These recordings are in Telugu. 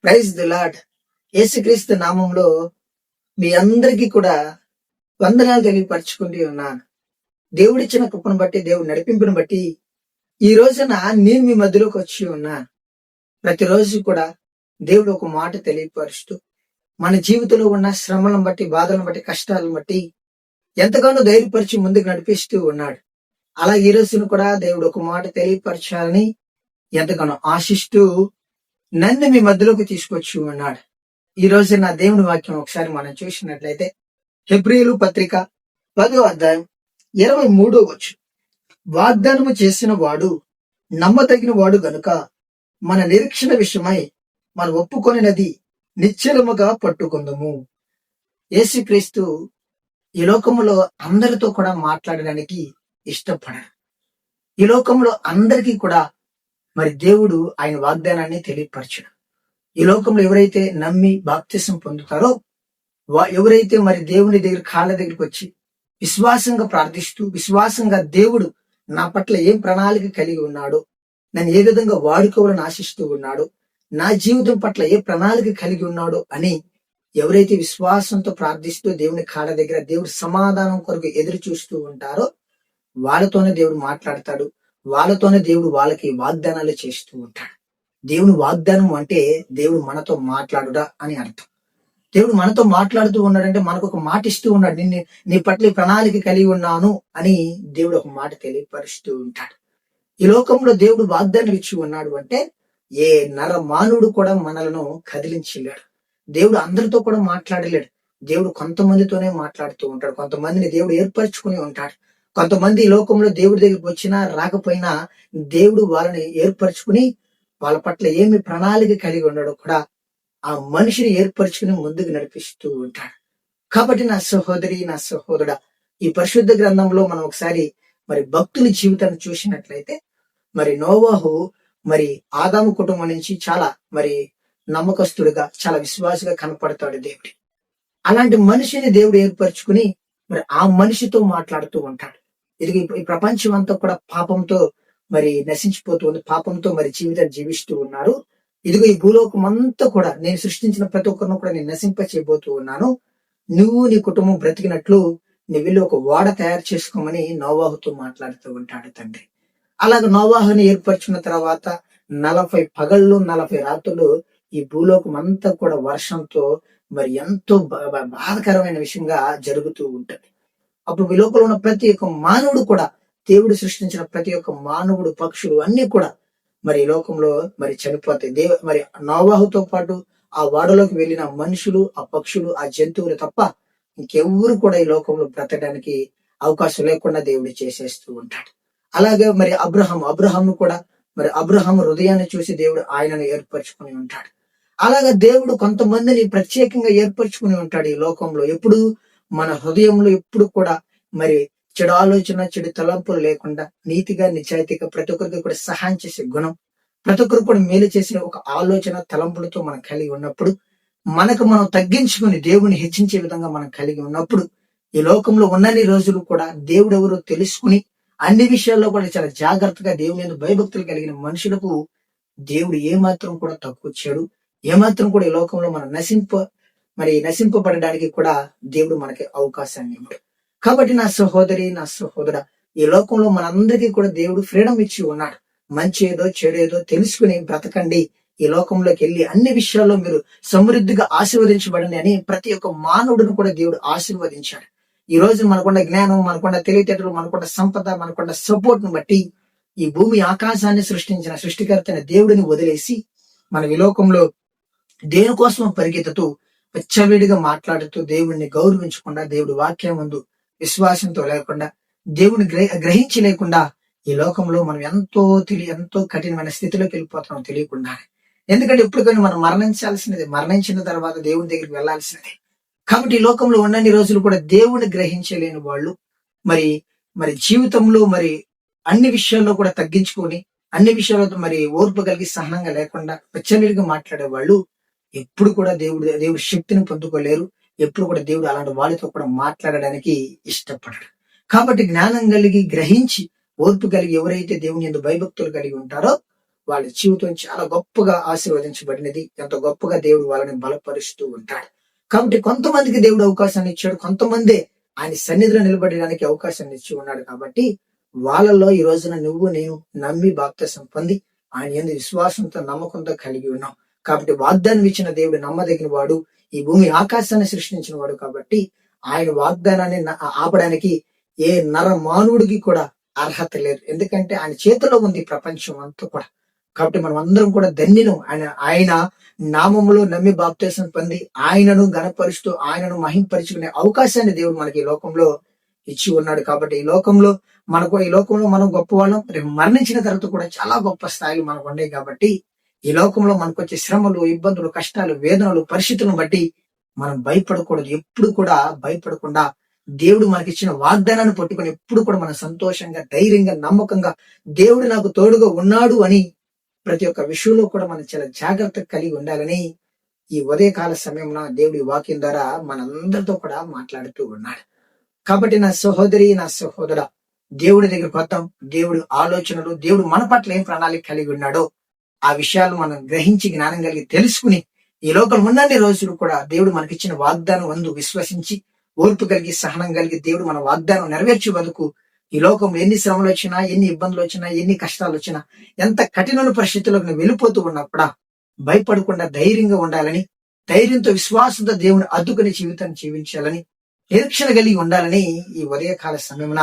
Praise the lord. యేసుక్రీస్తు నామంలో మీ అందరికీ కూడా వందనాలు తెలియపరచుకుంటూ ఉన్నాను. దేవుడిచ్చిన కృపను బట్టి, దేవుడి నడిపింపును బట్టి ఈ రోజున నేను మీ మధ్యలోకి వచ్చి ఉన్నాను. ప్రతిరోజు కూడా దేవుడు ఒక మాట తెలియపరుస్తూ మన జీవితంలో ఉన్న శ్రమలను బట్టి, బాధలను బట్టి, కష్టాలను బట్టి ఎంతగానో ధైర్యపరిచి ముందుకు నడిపిస్తూ ఉన్నాడు. అలా ఈ రోజున కూడా దేవుడు ఒక మాట తెలియపరచాలని ఎంతగానో ఆశిస్తూ నన్ను మీ మధ్యలోకి తీసుకొచ్చి ఉన్నాడు. ఈ రోజు నా దేవుని వాక్యం ఒకసారి మనం చూసినట్లయితే హెబ్రీయులు పత్రిక 10వ అధ్యాయం 23వ వచనం. వాగ్దానము చేసిన వాడు నమ్మదగిన వాడు గనుక మన నిరీక్షణ విషయమై మనం ఒప్పుకొనినది నిశ్చలముగా పట్టుకుందము. యేసుక్రీస్తు ఈ లోకములో అందరితో కూడా మాట్లాడడానికి ఇష్టపడారు. ఈ లోకంలో అందరికీ కూడా మరి దేవుడు ఆయన వాగ్దానాన్ని తెలియపరచడు. ఈ లోకంలో ఎవరైతే నమ్మి బాప్తిసం పొందుతారో ఎవరైతే మరి దేవుని దగ్గర కాళ్ళ దగ్గరికి వచ్చి విశ్వాసంగా ప్రార్థిస్తూ విశ్వాసంగా దేవుడు నా పట్ల ఏం ప్రణాళిక కలిగి ఉన్నాడో, నన్ను ఏ విధంగా వాడుకోవాలని ఆశిస్తూ ఉన్నాడో, నా జీవితం పట్ల ఏ ప్రణాళిక కలిగి ఉన్నాడో అని ఎవరైతే విశ్వాసంతో ప్రార్థిస్తూ దేవుని కాళ్ళ దగ్గర దేవుడు సమాధానం కొరకు ఎదురు చూస్తూ ఉంటారో వాళ్ళతోనే దేవుడు మాట్లాడతాడు. వాళ్ళతోనే దేవుడు వాళ్ళకి వాగ్దానాలు చేస్తూ ఉంటాడు. దేవుని వాగ్దానం అంటే దేవుడు మనతో మాట్లాడుడా అని అర్థం. దేవుడు మనతో మాట్లాడుతూ ఉన్నాడంటే మనకు ఒక మాట ఇస్తూ ఉన్నాడు. నీ పట్ల ప్రణాళిక కలిగి ఉన్నాను అని దేవుడు ఒక మాట తెలియపరుస్తూ ఉంటాడు. ఈ లోకంలో దేవుడు వాగ్దానం ఇచ్చి ఉన్నాడు అంటే ఏ నర మానవుడు కూడా మనలను కదిలించలేడు. దేవుడు అందరితో కూడా మాట్లాడలేడు. దేవుడు కొంతమందితోనే మాట్లాడుతూ ఉంటాడు. కొంతమందిని దేవుడు ఏర్పరచుకుని ఉంటాడు. కొంతమంది ఈ లోకంలో దేవుడి దగ్గరికి వచ్చినా రాకపోయినా దేవుడు వాళ్ళని ఏర్పరచుకుని వాళ్ళ పట్ల ఏమి ప్రణాళిక కలిగి ఉన్నాడో కూడా ఆ మనిషిని ఏర్పరచుకుని ముందుకు నడిపిస్తూ ఉంటాడు. కాబట్టి నా సహోదరి, నా సహోదరుడా, ఈ పరిశుద్ధ గ్రంథంలో మనం ఒకసారి మరి భక్తుని జీవితాన్ని చూసినట్లయితే మరి నోవాహు మరి ఆదాము కుటుంబం నుంచి చాలా మరి నమ్మకస్తుడిగా, చాలా విశ్వాసగా కనపడతాడు దేవుడి. అలాంటి మనిషిని దేవుడు ఏర్పరచుకుని మరి ఆ మనిషితో మాట్లాడుతూ ఉంటాడు. ఇది ఈ ప్రపంచం అంతా కూడా పాపంతో మరి నశించిపోతూ ఉంది. పాపంతో మరి జీవితాన్ని జీవిస్తూ ఉన్నారు. ఇదిగో ఈ భూలోకం అంతా కూడా నేను సృష్టించిన ప్రతి ఒక్కరిని కూడా నేను నశింప చేయబోతూ ఉన్నాను. నువ్వు నీ కుటుంబం బ్రతికినట్లు నువ్వు వెళ్ళి ఒక ఓడ తయారు చేసుకోమని నోవాహుతో మాట్లాడుతూ ఉంటాడు తండ్రి. అలాగే నోవాహుని ఏర్పరచుకున్న తర్వాత 40 పగళ్ళు 40 రాత్రులు ఈ భూలోకం అంతా కూడా వర్షంతో మరి ఎంతో బాధకరమైన విషయంగా జరుగుతూ ఉంటుంది. అప్పుడు ఈ లోకంలో ఉన్న ప్రతి ఒక్క మానవుడు కూడా, దేవుడు సృష్టించిన ప్రతి ఒక్క మానవుడు, పక్షులు అన్ని కూడా మరి ఈ లోకంలో మరి చనిపోతాయి. మరి నోవాహుతో పాటు ఆ వాడలోకి వెళ్ళిన మనుషులు, ఆ పక్షులు, ఆ జంతువులు తప్ప ఇంకెవ్వరు కూడా ఈ లోకంలో బ్రతకడానికి అవకాశం లేకుండా దేవుడు చేసేస్తూ ఉంటాడు. అలాగే మరి అబ్రహాము కూడా మరి అబ్రహాము హృదయాన్ని చూసి దేవుడు ఆయనను ఏర్పరచుకుని ఉంటాడు. అలాగే దేవుడు కొంతమందిని ప్రత్యేకంగా ఏర్పరచుకుని ఉంటాడు ఈ లోకంలో. ఎప్పుడు మన హృదయంలో ఎప్పుడు కూడా మరి చెడు ఆలోచన, చెడు తలంపులు లేకుండా నీతిగా, నిజాయితీగా ప్రతి ఒక్కరికి కూడా సహాయం చేసే గుణం, ప్రతి ఒక్కరు కూడా మేలు చేసిన ఒక ఆలోచన, తలంపులతో మనం కలిగి ఉన్నప్పుడు, మనకు మనం తగ్గించుకుని దేవుని హెచ్చించే విధంగా మనం కలిగి ఉన్నప్పుడు ఈ లోకంలో ఉన్నన్ని రోజులు కూడా దేవుడు ఎవరో తెలుసుకుని అన్ని విషయాల్లో కూడా చాలా జాగ్రత్తగా దేవుని యందు భయభక్తులు కలిగిన మనుషులకు దేవుడు ఏమాత్రం కూడా తక్కువ చేయడు. ఏమాత్రం కూడా ఈ లోకంలో మనం నశింపబడడానికి కూడా దేవుడు మనకి అవకాశాన్ని ఇవ్వడు. కాబట్టి నా సహోదరి, నా సహోదర, ఈ లోకంలో మనందరికీ కూడా దేవుడు ఫ్రీడమ్ ఇచ్చి ఉన్నాడు. మంచి ఏదో చెడు ఏదో తెలుసుకుని బ్రతకండి. ఈ లోకంలోకి వెళ్ళి అన్ని విషయాల్లో మీరు సమృద్ధిగా ఆశీర్వదించబడండి అని ప్రతి ఒక్క మానవుడిని కూడా దేవుడు ఆశీర్వదించాడు. ఈ రోజు మనకున్న జ్ఞానం, మనకున్న తెలివితేటలు, మనకున్న సంపద, మనకున్న సపోర్ట్ ను బట్టి ఈ భూమి ఆకాశాన్ని సృష్టించిన సృష్టికర్తైన దేవుడిని వదిలేసి మన ఈ లోకంలో దేనికోసం పరిగెత్తుతూ విచ్చలవిడిగా మాట్లాడుతూ దేవుడిని గౌరవించకుండా, దేవుడి వాక్యం ముందు విశ్వాసంతో లేకుండా, దేవుని గ్రహించి లేకుండా ఈ లోకంలో మనం ఎంతో కఠినమైన స్థితిలోకి వెళ్ళిపోతున్నాం తెలియకుండా. ఎందుకంటే ఎప్పటికైనా మనం మరణించాల్సినది, మరణించిన తర్వాత దేవుని దగ్గరికి వెళ్లాల్సినది. కాబట్టి ఈ లోకంలో ఉన్నన్ని రోజులు కూడా దేవుని గ్రహించలేని వాళ్ళు మరి జీవితంలో మరి అన్ని విషయాల్లో కూడా తగ్గించుకొని, అన్ని విషయాలతో మరి ఓర్పు కలిగి సహనంగా లేకుండా విచ్చలవిడిగా మాట్లాడే వాళ్ళు ఎప్పుడు కూడా దేవుడి శక్తిని పొందుకోలేరు. ఎప్పుడు కూడా దేవుడు అలాంటి వాళ్ళతో కూడా మాట్లాడడానికి ఇష్టపడడు. కాబట్టి జ్ఞానం కలిగి, గ్రహించి, ఓర్పు కలిగి ఎవరైతే దేవుని యందు భయభక్తులు కలిగి ఉంటారో వాళ్ళ జీవితం చాలా గొప్పగా ఆశీర్వదించబడినది. ఎంతో గొప్పగా దేవుడు వాళ్ళని బలపరుస్తూ ఉంటాడు. కాబట్టి కొంతమందికి దేవుడు అవకాశాన్ని ఇచ్చాడు, కొంతమంది ఆయన సన్నిధిలో నిలబడడానికి అవకాశాన్ని ఇచ్చి ఉన్నాడు. కాబట్టి వాళ్ళలో ఈ రోజున నువ్వు నేను నమ్మి బాప్తిసం పొంది ఆయన యందు విశ్వాసంతో నమ్మకంతో కలిగి ఉన్నాం. కాబట్టి వాగ్దానం ఇచ్చిన దేవుడు నమ్మదగిన వాడు, ఈ భూమి ఆకాశాన్ని సృష్టించిన వాడు. కాబట్టి ఆయన వాగ్దానాన్ని ఆపడానికి ఏ నర మానవుడికి కూడా అర్హత లేదు. ఎందుకంటే ఆయన చేతిలో ఉంది ప్రపంచం అంతా కూడా. కాబట్టి మనం అందరం కూడా ధన్యులం. ఆయన నామములో నమ్మి బాప్తిసం పొంది ఆయనను గణపరుస్తూ ఆయనను మహింపరుచుకునే అవకాశాన్ని దేవుడు మనకి ఈ లోకంలో ఇచ్చి ఉన్నాడు. కాబట్టి ఈ లోకంలో మనం గొప్పవాళ్ళం. రేపు మరణించిన తర్వాత కూడా చాలా గొప్ప స్థాయిలు మనకు ఉన్నాయి. కాబట్టి ఈ లోకంలో మనకు వచ్చే శ్రమలు, ఇబ్బందులు, కష్టాలు, వేదనలు, పరిస్థితులను బట్టి మనం భయపడకూడదు. ఎప్పుడు కూడా భయపడకుండా దేవుడు మనకిచ్చిన వాగ్దానాన్ని పట్టుకొని ఎప్పుడు కూడా మనం సంతోషంగా, ధైర్యంగా, నమ్మకంగా దేవుడు నాకు తోడుగా ఉన్నాడు అని ప్రతి ఒక్క విషయంలో కూడా మనం చాలా జాగ్రత్త కలిగి ఉండాలని ఈ ఉదయకాల సమయంలో దేవుడి వాక్యం ద్వారా మనందరితో కూడా మాట్లాడుతూ ఉన్నాడు. కాబట్టి నా సహోదరి, నా సహోదర, దేవుడి దగ్గరకు వద్దాం. దేవుడి ఆలోచనలు, దేవుడు మన పట్ల ఏం ప్రణాళిక కలిగి ఉన్నాడో ఆ విషయాలు మనం గ్రహించి జ్ఞానం కలిగి తెలుసుకుని ఈ లోకం ఉన్నన్ని రోజులు కూడా దేవుడు మనకిచ్చిన వాగ్దానం వందు విశ్వసించి ఓర్పు కలిగి, సహనం కలిగి దేవుడు మన వాగ్దానం నెరవేర్చే వరకు ఈ లోకంలో ఎన్ని శ్రమలు వచ్చినా, ఎన్ని ఇబ్బందులు వచ్చినా, ఎన్ని కష్టాలు వచ్చినా, ఎంత కఠిన పరిస్థితులకు నువ్వు వెళ్ళిపోతూ ఉన్నప్పుడా భయపడకుండా ధైర్యంగా ఉండాలని, ధైర్యంతో విశ్వాసంతో దేవుని అద్దుకుని జీవితాన్ని జీవించాలని, నిరీక్షణ కలిగి ఉండాలని ఈ ఉదయకాల సమయమున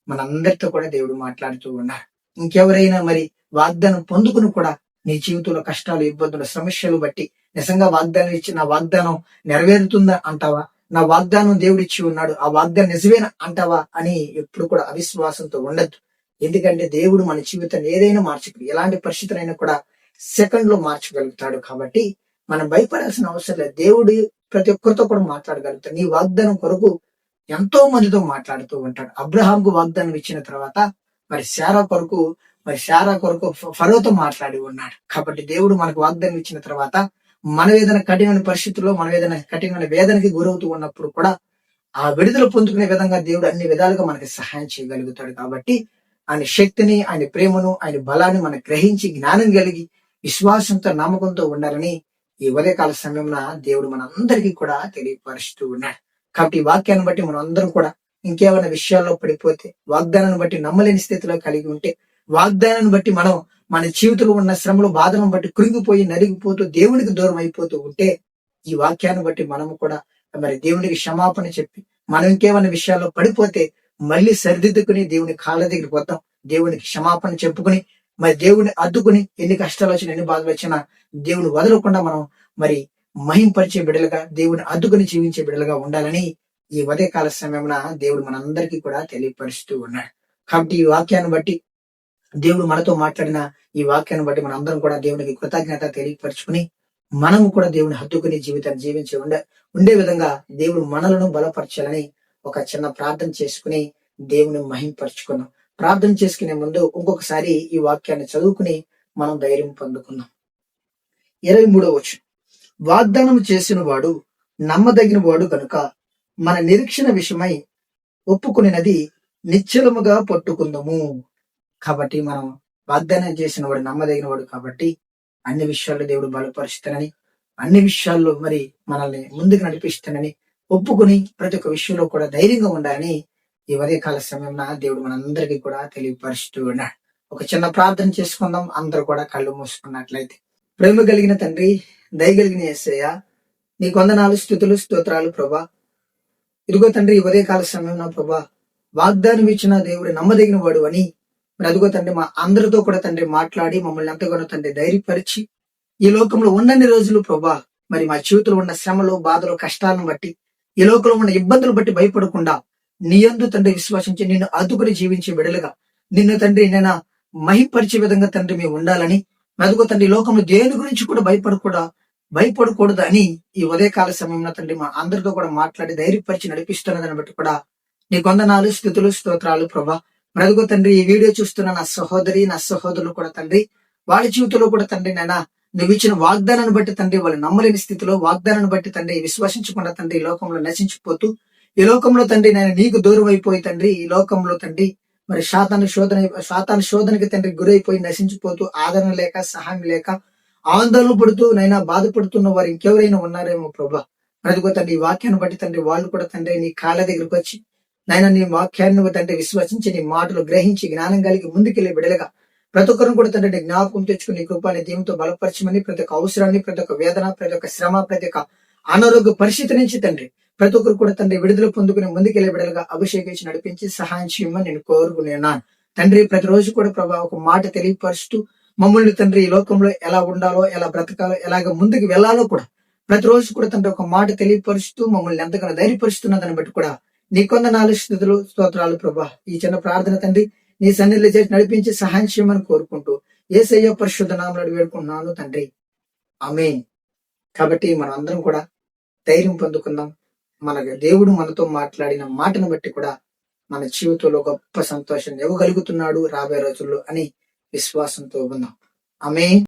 మనందరితో కూడా దేవుడు మాట్లాడుతూ ఉన్నారు. ఇంకెవరైనా మరి వాగ్దానం పొందుకుని కూడా నీ జీవితంలో కష్టాలు, ఇబ్బందులు, సమస్యలు బట్టి నిజంగా వాగ్దానం ఇచ్చి నా వాగ్దానం నెరవేరుతుందా అంటావా, నా వాగ్దానం దేవుడు ఇచ్చి ఉన్నాడు, ఆ వాగ్దానం నిజమేనా అంటావా అని ఎప్పుడు కూడా అవిశ్వాసంతో ఉండద్దు. ఎందుకంటే దేవుడు మన జీవితాన్ని ఏదైనా మార్చగలడు. ఎలాంటి పరిస్థితులైనా కూడా సెకండ్ లో మార్చగలుగుతాడు. కాబట్టి మనం భయపడాల్సిన అవసరం లేదు. దేవుడు ప్రతి ఒక్కరితో కూడా మాట్లాడగలుగుతాడు. నీ వాగ్దానం కొరకు ఎంతో మందితో మాట్లాడుతూ ఉంటాడు. అబ్రహాంకు వాగ్దానం ఇచ్చిన తర్వాత మరి శారా కొరకు ఫరోతో మాట్లాడి ఉన్నాడు. కాబట్టి దేవుడు మనకు వాగ్దానం ఇచ్చిన తర్వాత మనం ఏదైనా కఠినమైన పరిస్థితుల్లో, మనం ఏదైనా కఠినమైన వేదనకి గురవుతూ ఉన్నప్పుడు కూడా ఆ విడుదల పొందుకునే విధంగా దేవుడు అన్ని విధాలుగా మనకి సహాయం చేయగలుగుతాడు. కాబట్టి ఆయన శక్తిని, ఆయన ప్రేమను, ఆయన బలాన్ని మనం గ్రహించి జ్ఞానం కలిగి విశ్వాసంతో, నమ్మకంతో ఉండాలని ఈ ఉదయకాల సమయంలో దేవుడు మనందరికీ కూడా తెలియపరుస్తూ ఉన్నాడు. కాబట్టి ఈ వాక్యాన్ని బట్టి మనం అందరం కూడా ఇంకేమైనా విషయాల్లో పడిపోతే, వాగ్దానాన్ని బట్టి నమ్మలేని స్థితిలో కలిగి ఉంటే, వాగ్దానాన్ని బట్టి మనం మన జీవితంలో ఉన్న శ్రమలు, బాధలను బట్టి కృంగిపోయి నలిగిపోతూ దేవునికి దూరం అయిపోతూ ఉంటే, ఈ వాక్యాన్ని బట్టి మనము కూడా మరి దేవునికి క్షమాపణ చెప్పి, మనం ఇంకేమైనా విషయాల్లో పడిపోతే మళ్ళీ సరిదిద్దుకుని దేవుని కాళ్ళ దగ్గరికి వద్దాం. దేవునికి క్షమాపణ చెప్పుకుని మరి దేవుని అద్దుకుని, ఎన్ని కష్టాలు వచ్చినా, ఎన్ని బాధలు వచ్చినా దేవుని వదలకుండా మనం మరి మహింపరిచే బిడ్డలుగా, దేవుని అద్దుకుని జీవించే బిడ్డలుగా ఉండాలని ఈ ఉదయకాల సమయమున దేవుడు మనందరికీ కూడా తెలియపరుస్తూ ఉన్నాడు. కాబట్టి ఈ వాక్యాన్ని బట్టి, దేవుడు మనతో మాట్లాడిన ఈ వాక్యాన్ని బట్టి మన అందరం కూడా దేవునికి కృతజ్ఞత తెలియపరుచుకుని మనము కూడా దేవుని హత్తుకుని జీవితాన్ని జీవించి ఉండే విధంగా దేవుడు మనలను బలపరచాలని ఒక చిన్న ప్రార్థన చేసుకుని దేవుని మహింపరుచుకున్నాం. ప్రార్థన చేసుకునే ముందు ఇంకొకసారి ఈ వాక్యాన్ని చదువుకుని మనం ధైర్యం పొందుకుందాం. 23వ వచనం, వాగ్దానం చేసిన వాడు నమ్మదగిన వాడు కనుక మన నిరీక్షణ విషయమై ఒప్పుకునేది నిశ్చలముగా పట్టుకుందాము. కాబట్టి మనం వాగ్దానం చేసిన వాడు నమ్మదగిన వాడు. కాబట్టి అన్ని విషయాల్లో దేవుడు బలపరుస్తానని, అన్ని విషయాల్లో మరి మనల్ని ముందుకు నడిపిస్తానని ఒప్పుకుని ప్రతి ఒక్క విషయంలో కూడా ధైర్యంగా ఉండాలని ఈ ఉదయకాల సమయంలో దేవుడు మనందరికీ కూడా తెలియపరుస్తూ ఉన్నాడు. ఒక చిన్న ప్రార్థన చేసుకుందాం. అందరూ కూడా కళ్ళు మూసుకున్నట్లయితే. ప్రేమ కలిగిన తండ్రి, దయగలిగిన యేసయ్య, నీకు వందనాలు, స్తుతులు, స్తోత్రాలు ప్రభా. ఇదిగో తండ్రి, ఈ ఉదయకాల సమయంలో ప్రభా వాగ్దానం ఇచ్చిన దేవుడు నమ్మదగిన వాడు అని మరి అదిగో తండ్రి మా అందరితో కూడా తండ్రి మాట్లాడి మమ్మల్ని ఎంతగానో తండ్రి ధైర్యపరిచి ఈ లోకంలో ఉన్నన్ని రోజులు ప్రభా మరి మా జీవితంలో ఉన్న శ్రమలు, బాధలు, కష్టాలను బట్టి, ఈ లోకంలో ఉన్న ఇబ్బందులు బట్టి భయపడకుండా నీ యందు తండ్రి విశ్వాసించి నిన్ను అదుకుని జీవించే బిడ్డలుగా, నిన్ను తండ్రి నేను మహింపరిచే విధంగా తండ్రి మేము ఉండాలని, అదుగో తండ్రి లోకంలో దేని గురించి కూడా భయపడకూడదు అని ఈ ఉదయకాల సమయంలో తండ్రి మా అందరితో కూడా మాట్లాడి ధైర్యపరిచి నడిపిస్తున్నదని బట్టి కూడా నీకు వందనాలు, స్తుతులు, స్తోత్రాలు ప్రభా. మరదుగో తండ్రి, ఈ వీడియో చూస్తున్న నా సహోదరి, నా సహోదరులు కూడా తండ్రి వాళ్ళ జీవితంలో కూడా తండ్రి నైనా నువ్వు ఇచ్చిన వాగ్దానాన్ని బట్టి తండ్రి వాళ్ళు నమ్మలేని స్థితిలో, వాగ్దానాన్ని బట్టి తండ్రి విశ్వసించకుండా తండ్రి ఈ లోకంలో నశించిపోతూ, ఈ లోకంలో తండ్రి నేను నీకు దూరం అయిపోయి తండ్రి ఈ లోకంలో తండ్రి మరి సాతాను శోధనకి తండ్రి గురైపోయి నశించిపోతూ ఆదరణ లేక సహాయం లేక ఆందోళన పడుతూ నైనా బాధపడుతున్న వారు ఇంకెవరైనా ఉన్నారేమో ప్రభా. అదిగో తండ్రి ఈ వాక్యాన్ని బట్టి తండ్రి వాళ్ళు కూడా తండ్రి నీ కాళ్ళ దగ్గరికి వచ్చి నాయన నీ వాక్యాన్ని తండ్రి విశ్వసించి నీ మాటలు గ్రహించి జ్ఞానం కలిగి ముందుకెళ్లి బిడలుగా ప్రతి ఒక్కరిని కూడా తండ్రి జ్ఞాపకం తెచ్చుకుని నీ కృపాని దీంతో బలపరచమని ప్రతి ఒక్క అవసరాన్ని, ప్రతి ఒక్క వేదన, ప్రతి ఒక్క శ్రమ, ప్రతి ఒక్క అనారోగ్య పరిస్థితి నుంచి తండ్రి ప్రతి ఒక్కరు కూడా తండ్రి విడుదల పొందుకుని ముందుకెళ్లే బిడలుగా అభిషేకించి నడిపించి సహాయం చేయమని నేను కోరుకునేనాను తండ్రి. ప్రతిరోజు కూడా ప్రభా ఒక మాట తెలియపరుస్తూ మమ్మల్ని తండ్రి ఈ లోకంలో ఎలా ఉండాలో, ఎలా బ్రతకాలో, ఎలాగ ముందుకు వెళ్లాలో కూడా ప్రతిరోజు కూడా తండ్రి ఒక మాట తెలియపరుస్తూ మమ్మల్ని ఎంతగానో ధైర్యపరుస్తున్నదని బట్టి కూడా నీ కొందనాలు స్థితులు స్తోత్రాలు ప్రభా. ఈ చిన్న ప్రార్థన తండ్రి నీ సన్నిధిలో చేసి నడిపించి సహాయం చేయమని కోరుకుంటూ యేసయ్య పరిశుద్ధ నామములో వేడుకుంటున్నాను తండ్రి, ఆమేన్. కాబట్టి మనం అందరం కూడా ధైర్యం పొందుకుందాం. మన దేవుడు మనతో మాట్లాడిన మాటను బట్టి కూడా మన జీవితంలో గొప్ప సంతోషం ఇవ్వగలుగుతున్నాడు రాబోయే రోజుల్లో అని విశ్వాసంతో ఉందాం. ఆమేన్.